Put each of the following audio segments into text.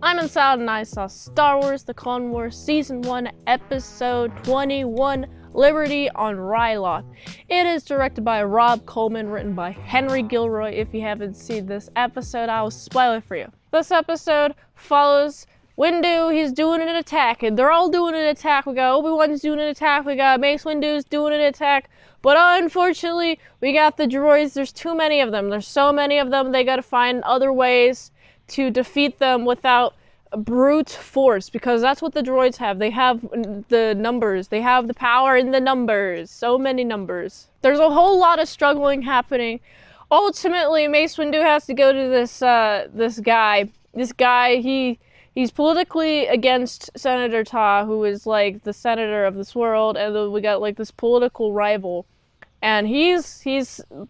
I'm Mint Salad and I saw Star Wars The Clone Wars Season 1, Episode 21, Liberty on Ryloth. It is directed by Rob Coleman, written by Henry Gilroy. If you haven't seen this episode, I will spoil it for you. This episode follows Windu. He's doing an attack, and they're all doing an attack. We got Obi-Wan's doing an attack, we got Mace Windu's doing an attack, but unfortunately, we got the droids. There's too many of them. There's so many of them, they gotta find other ways to defeat them without brute force, because that's what the droids have. They have the numbers. They have the power in the numbers. So many numbers. There's a whole lot of struggling happening. Ultimately, Mace Windu has to go to this guy. This guy, he's politically against Senator Ta, who is like the senator of this world, and then we got like this political rival. And he's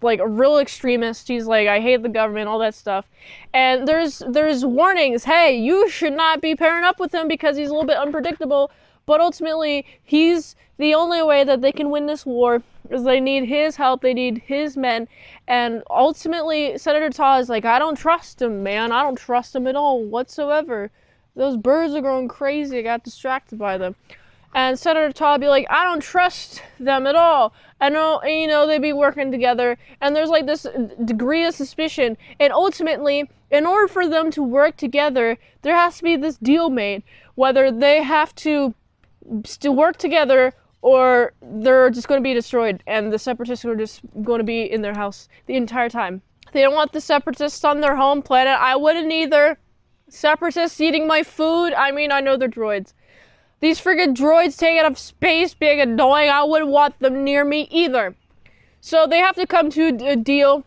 like a real extremist. He's like, I hate the government, all that stuff. And there's warnings, hey, you should not be pairing up with him because he's a little bit unpredictable. But ultimately, he's the only way that they can win this war is they need his help, they need his men. And ultimately, Senator Ta is like, I don't trust him, man. I don't trust him at all whatsoever. Those birds are going crazy. I got distracted by them. And Senator Ta would be like, I don't trust them at all. I know, and, you know, they'd be working together. And there's like this degree of suspicion. And ultimately, in order for them to work together, there has to be this deal made. Whether they have to still work together or they're just going to be destroyed. And the Separatists are just going to be in their house the entire time. They don't want the Separatists on their home planet. I wouldn't either. Separatists eating my food. I mean, I know they're droids. These friggin' droids taking up space, being annoying. I wouldn't want them near me either. So they have to come to a deal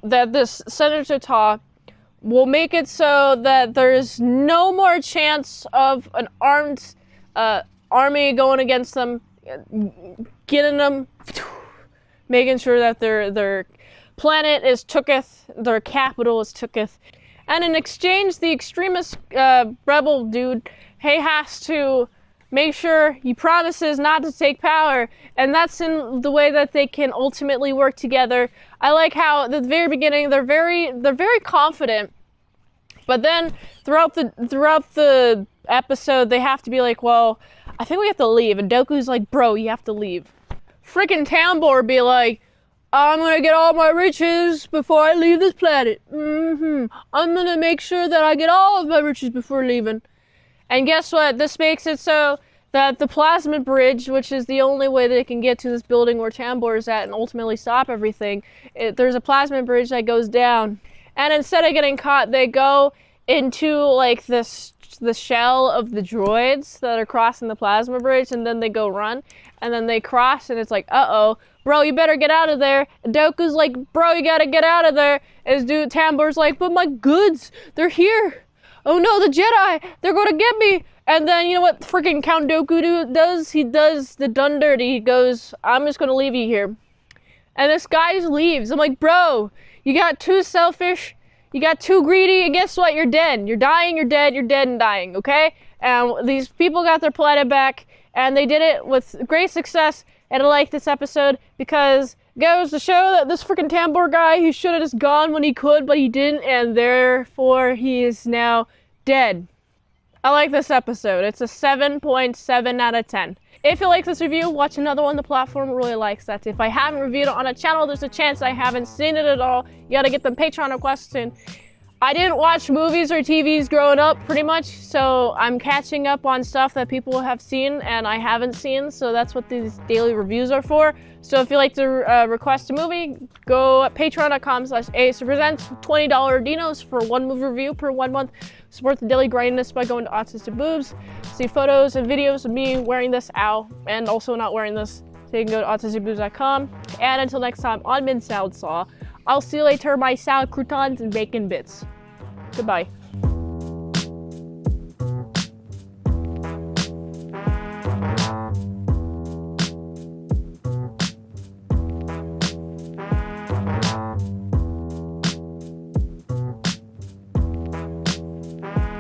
that this Senator Ta will make it so that there's no more chance of an armed army going against them, getting them, making sure that their planet is tooketh, their capital is tooketh. And in exchange, the extremist rebel dude, he has to make sure he promises not to take power, and that's in the way that they can ultimately work together. I like how at the very beginning they're very confident, but then throughout the episode they have to be like, well, I think we have to leave, and Dooku's like, bro, you have to leave. Freaking Tambor be like, I'm gonna get all my riches before I leave this planet. I'm gonna make sure that I get all of my riches before leaving. And guess what? This makes it so that the plasma bridge, which is the only way they can get to this building where Tambor is at and ultimately stop everything, there's a plasma bridge that goes down. And instead of getting caught, they go into like the shell of the droids that are crossing the plasma bridge, and then they go run. And then they cross, and it's like, uh-oh, bro, you better get out of there. And Dooku's like, bro, you gotta get out of there. And Tambor's like, but my goods, they're here. Oh no, the Jedi, they're gonna get me. And then, you know what freaking Count Dooku does? He does the done dirty. He goes, I'm just gonna leave you here. And this guy just leaves. I'm like, bro, you got too selfish, you got too greedy, and guess what? You're dead. You're dying, you're dead and dying, okay? And these people got their planet back, and they did it with great success. And I like this episode because it goes to show that this freaking Tambor guy, he should have just gone when he could, but he didn't, and therefore he is now dead. I like this episode. It's a 7.7 out of 10. If you like this review, watch another one. The platform really likes that. If I haven't reviewed it on a channel, there's a chance I haven't seen it at all. You gotta get them Patreon requests in. I didn't watch movies or TVs growing up, pretty much, so I'm catching up on stuff that people have seen and I haven't seen, so that's what these daily reviews are for. So if you like to request a movie, go at patreon.com/ASEPresents, $20 dinos for one movie review per 1 month. Support the daily grindiness by going to Autistic Boobs. See photos and videos of me wearing this, and also not wearing this. So you can go to autisticboobs.com. And until next time on Mint Salad Saw, I'll see you later, my salad croutons and bacon bits. Goodbye.